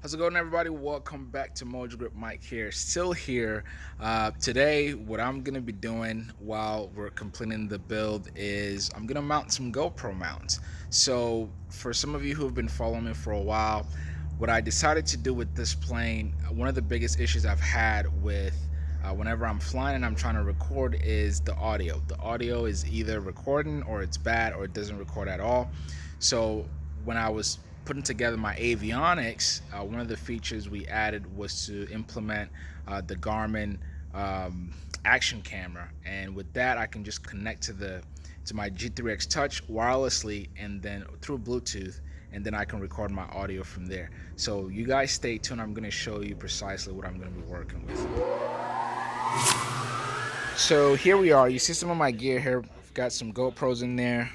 How's it going, everybody? Welcome back to Mojogrip. Mike here, still here. Today, what I'm gonna be doing while we're completing the build is I'm gonna mount some GoPro mounts. So, for some of you who have been following me for a while, what I decided to do with this plane, one of the biggest issues I've had with whenever I'm flying and I'm trying to record is the audio. The audio is either recording or it's bad or it doesn't record at all. So when I was putting together my avionics, one of the features we added was to implement the Garmin action camera, and with that I can just connect to my G3X Touch wirelessly and then through Bluetooth, and then I can record my audio from there. So you guys stay tuned. I'm going to show you precisely what I'm going to be working with. So here we are. You see some of my gear here. I've got some GoPros in there.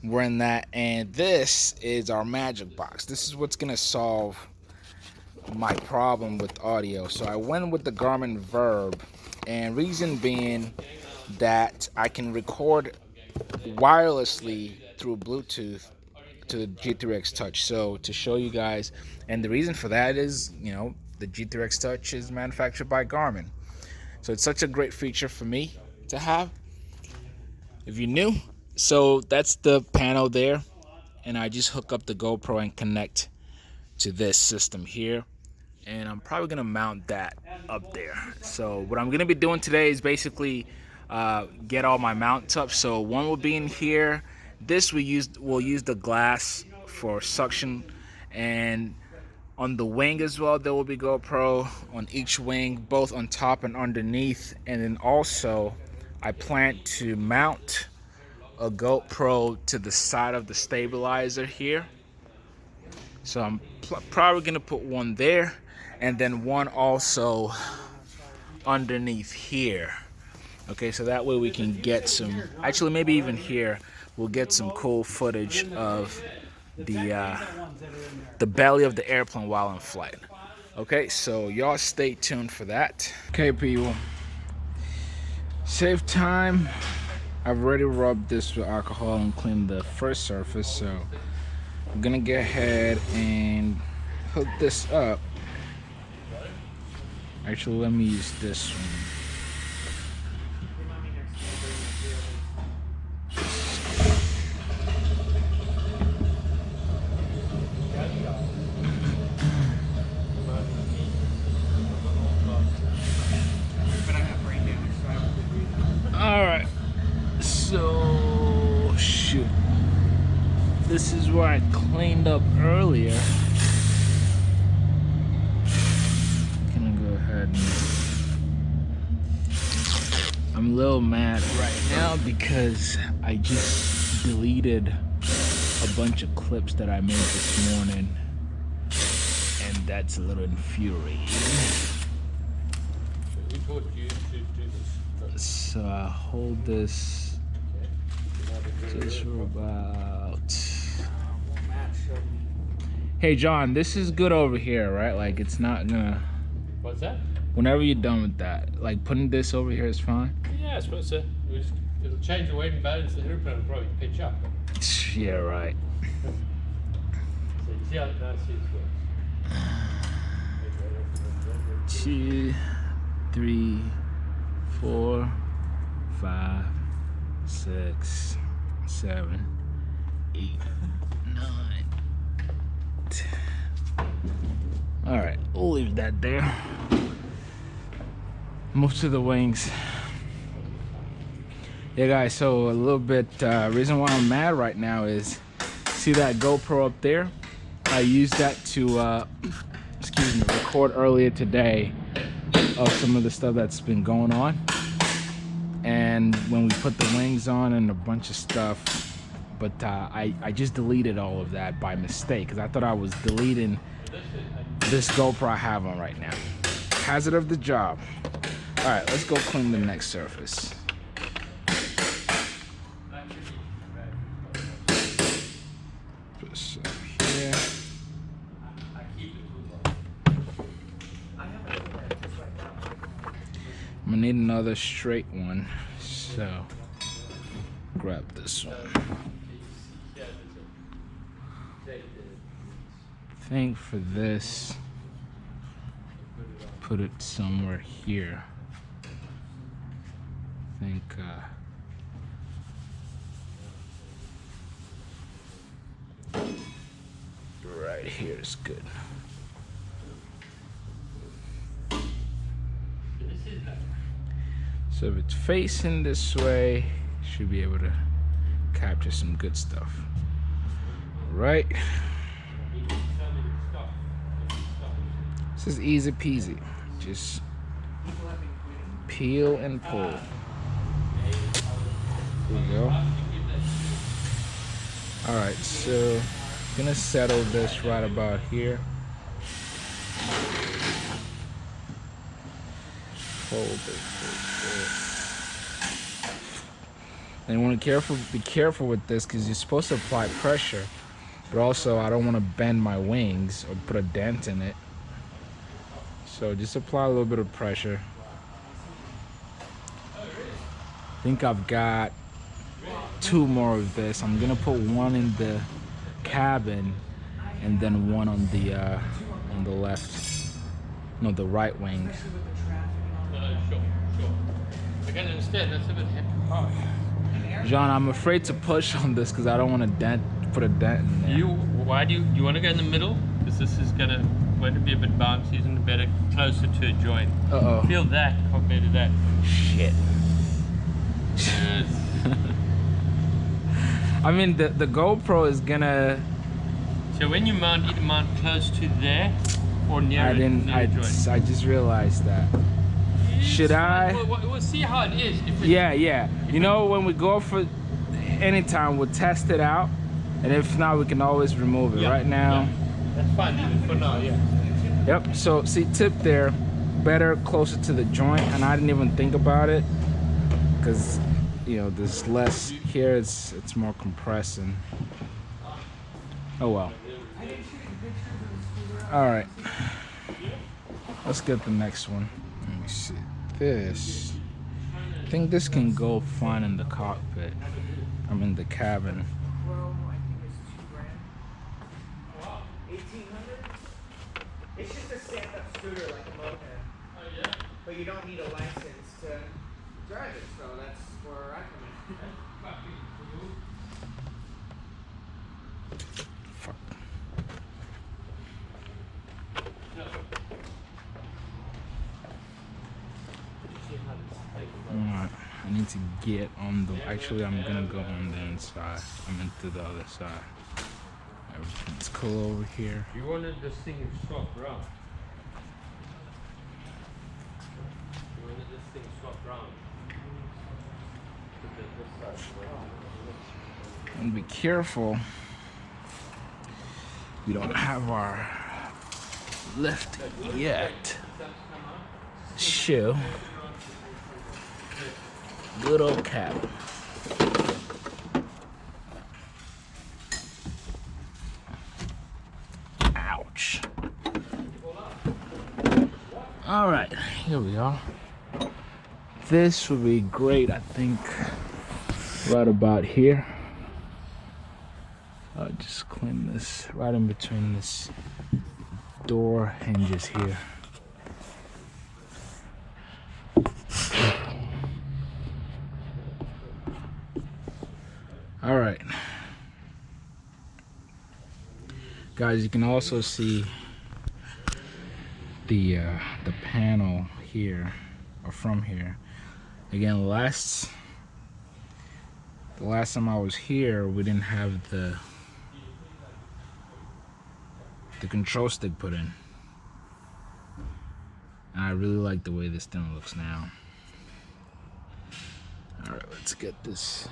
We're in that, and this is our magic box. This is what's gonna solve my problem with audio. So I went with the Garmin Verb, and reason being that I can record wirelessly through Bluetooth to the G3X Touch. So to show you guys, and the reason for that is, the G3X Touch is manufactured by Garmin. So it's such a great feature for me to have, if you're new. So that's the panel there, and I just hook up the GoPro and connect to this system here, and I'm probably gonna mount that up there. So what I'm gonna be doing today is basically get all my mounts up. So one will be in here. This we'll use the glass for suction, and on the wing as well there will be GoPro on each wing, both on top and underneath. And then also I plan to mount a GoPro to the side of the stabilizer here. So I'm probably gonna put one there, and then one also underneath here. Okay, so that way we can get some, actually maybe even here, we'll get some cool footage of the belly of the airplane while in flight. Okay, so y'all stay tuned for that. Okay, people, save time. I've already rubbed this with alcohol and cleaned the first surface, so I'm gonna go ahead and hook this up. Actually, let me use this one. All right. So, shoot. This is where I cleaned up earlier. Gonna go ahead and... I'm a little mad right now because I just deleted a bunch of clips that I made this morning, and that's a little infuriating. So I hold this just for about... Hey John, this is good over here, right? Like, it's not gonna... What's that? Whenever you're done with that, like putting this over here is fine? Yeah, I suppose so. It'll change the weight and balance, the airplane will probably pitch up. Yeah, right. So you see how that works? 2, 3, 4, 5, 6, 7, 8, 9, 10. All right, we'll leave that there. Move to the wings. Yeah, guys, so a little bit, reason why I'm mad right now is, see that GoPro up there? I used that to, record earlier today of some of the stuff that's been going on. And when we put the wings on and a bunch of stuff, but I just deleted all of that by mistake, because I thought I was deleting this GoPro I have on right now. Hazard of the job. All right, let's go clean the next surface. Put this up here. I'm gonna need another straight one, so grab this one. I think for this, put it somewhere here. I think right here is good. So if it's facing this way, should be able to capture some good stuff. Right? This is easy peasy. Just peel and pull. There we go. Alright, so I'm gonna settle this right about here. Fold it. And you want to be careful with this because you're supposed to apply pressure, but also I don't want to bend my wings or put a dent in it. So just apply a little bit of pressure. I think I've got 2 more of this. I'm gonna put one in the cabin and then one on the left, no, the right wing. Sure. I can understand, that's a bit hard. John, I'm afraid to push on this because I don't want to put a dent in there. Why do you want to go in the middle? Because this is going to be a bit bouncy, isn't it better closer to a joint? Uh-oh. Feel that compared to that. Shit. Yes. I mean, the GoPro is gonna... So when you mount, either mount close to there or near the joint. I just realized that. Should I? We'll see how it is. Yeah. You know, when we go for anytime, we'll test it out, and if not, we can always remove it. Right now. Yeah. That's fine, even for now, yeah. Yep, so see, tip there, better closer to the joint, and I didn't even think about it, because, you know, there's less here, it's more compressing. Oh well. Alright, let's get the next one. Let me see. This, I think this can go fine in the cockpit. I'm in the cabin. It's just a stand-up scooter like a moped. Oh yeah? But you don't need a license to drive it, so that's where I come in. Fuck. Alright, I need to get on the... Actually, I'm gonna go on the inside. I'm into the other side. Everything's cool over here. You wanted this thing to swap around. You wanted this thing to swap around. And be careful. We don't have our lift yet. Shoe. Good old cap. Ouch. All right, here we are. This would be great, I think, right about here. I'll just clean this right in between this door hinges here. All right, guys, you can also see the panel here, or from here. Again, the last time I was here, we didn't have the control stick put in, and I really like the way this thing looks now. All right, let's get this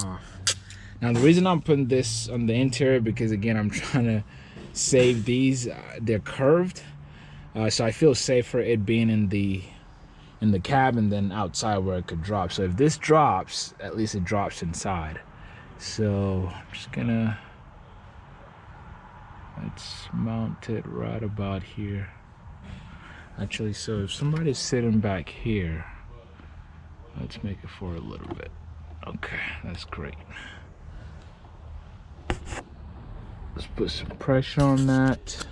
off. Now the reason I'm putting this on the interior, because again, I'm trying to save these. They're curved, so I feel safer it being in the cabin than outside where it could drop. So if this drops, at least it drops inside. So I'm just gonna, let's mount it right about here. Actually, so if somebody's sitting back here, let's make it forward a little bit. Okay, that's great. Let's put some pressure on that.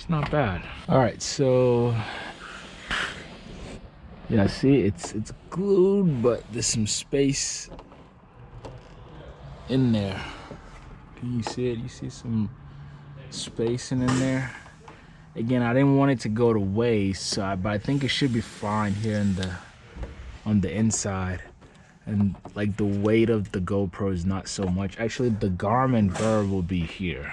It's not bad. All right, so yeah, see, it's glued, but there's some space in there. Can you see it? You see some spacing in there. Again, I didn't want it to go to waste, but I think it should be fine here on the inside. And like the weight of the GoPro is not so much. Actually, the Garmin Ver will be here,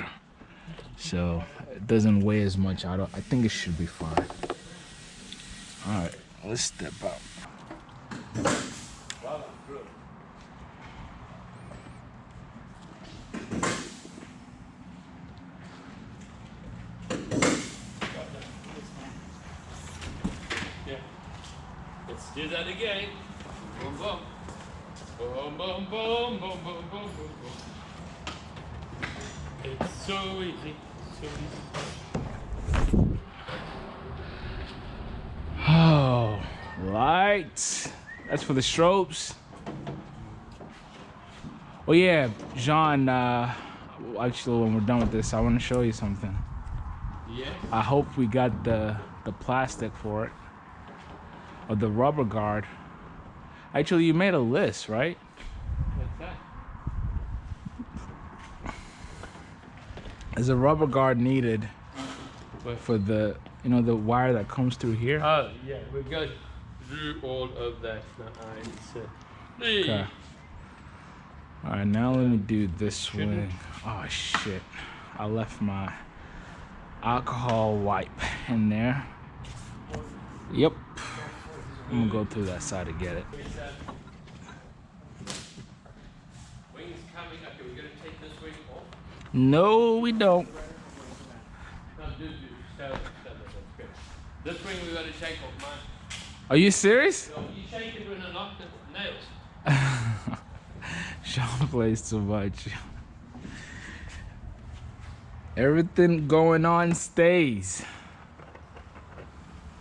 so it doesn't weigh as much. I think it should be fine. All right, let's step out. Let's do that again. Boom, boom. Boom, boom, boom, boom, boom, boom, boom, boom. It's so easy. So easy. Oh, lights. That's for the strobes. Oh yeah, Jean, actually when we're done with this, I want to show you something. Yeah. I hope we got the plastic for it. Or the rubber guard. Actually, you made a list, right? What's that? There's a rubber guard needed What? for the, you know, the wire that comes through here. Oh, yeah, we got through all of that now. Okay. All right, now let me do this Shouldn't- way. Oh shit! I left my alcohol wipe in there. Yep. I'm gonna go through that side to get it. Wings coming. Okay, we're gonna take this wing off. No, we don't. No, do. That's good. This wing we gotta take off, man. Are you serious? So you shake it when I knock the nails. Sean plays too much. Everything going on stays.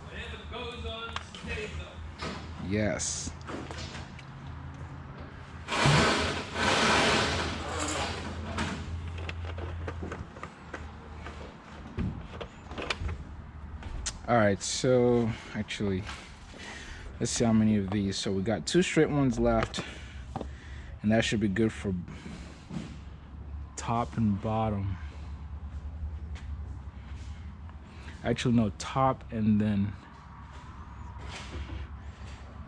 Whatever goes on, stays on. Yes. All right, so actually, let's see how many of these. So we got 2 straight ones left, and that should be good for top and bottom. Actually, no, top and then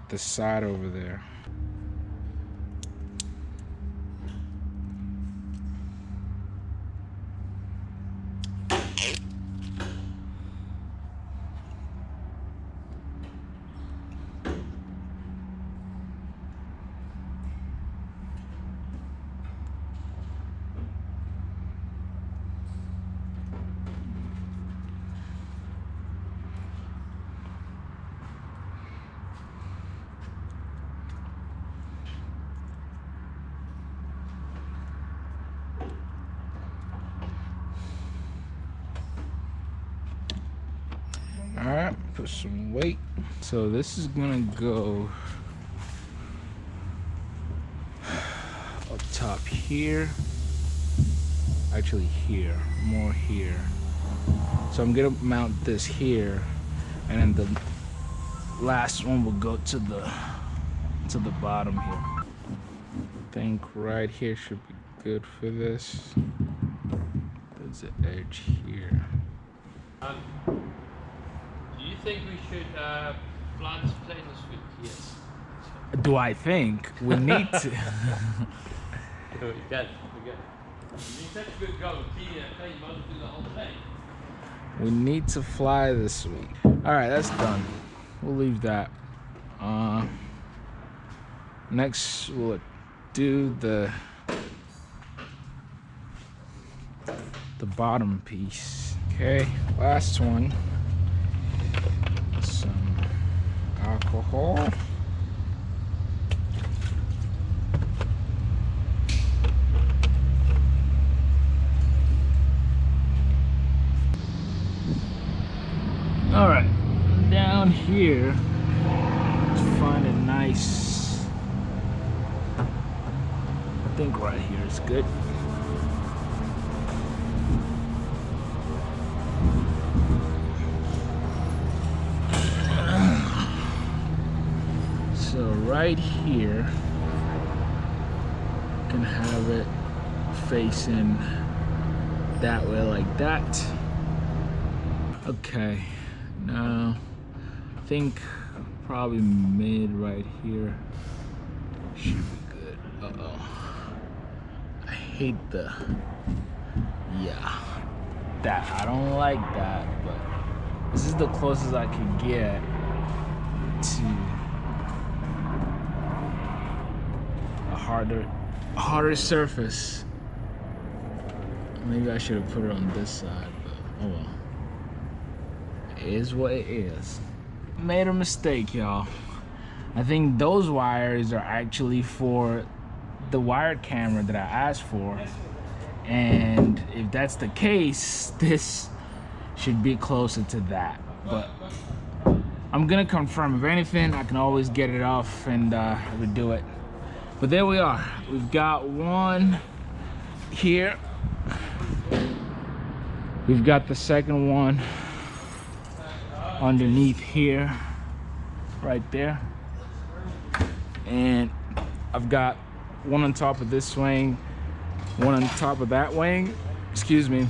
the side over there. All right, put some weight. So this is gonna go up top here. Actually here, more here. So I'm gonna mount this here, and then the last one will go to the bottom here. I think right here should be good for this. There's an edge here. Do you think we should fly this plane this week? Yes. Do I think we need to? No, we got it. You're such a good go. See, plane, you might as well do the whole thing. We need to fly this week. All right, that's done. We'll leave that. Next, we'll do the bottom piece. Okay, last one. Some alcohol. All right, down here, let's find a nice, I think right here is good. right here. Can have it facing that way like that. Okay, now I think probably mid right here should be good. I hate the, yeah, that. I don't like that, but this is the closest I can get to a harder surface. Maybe I should have put it on this side, but oh well. It is what it is. Made a mistake, y'all. I think those wires are actually for the wired camera that I asked for. And if that's the case, this should be closer to that. But I'm gonna confirm. If anything, I can always get it off and redo it. But there we are. We've got one here. We've got the second one underneath here, right there. And I've got one on top of this wing, one on top of that wing, excuse me,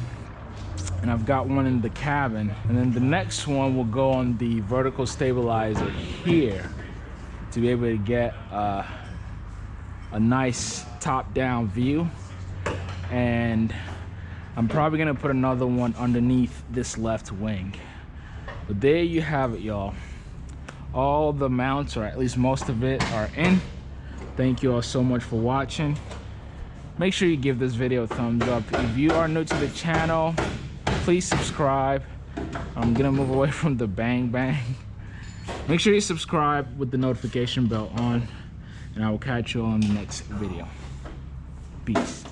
and I've got one in the cabin. And then the next one will go on the vertical stabilizer here to be able to get a nice top-down view. And I'm probably gonna put another one underneath this left wing. But there you have it, y'all. All the mounts, or at least most of it, are in. Thank you all so much for watching. Make sure you give this video a thumbs up. If you are new to the channel, please subscribe. I'm gonna move away from the bang bang. Make sure you subscribe with the notification bell on, and I will catch you on the next video. Peace.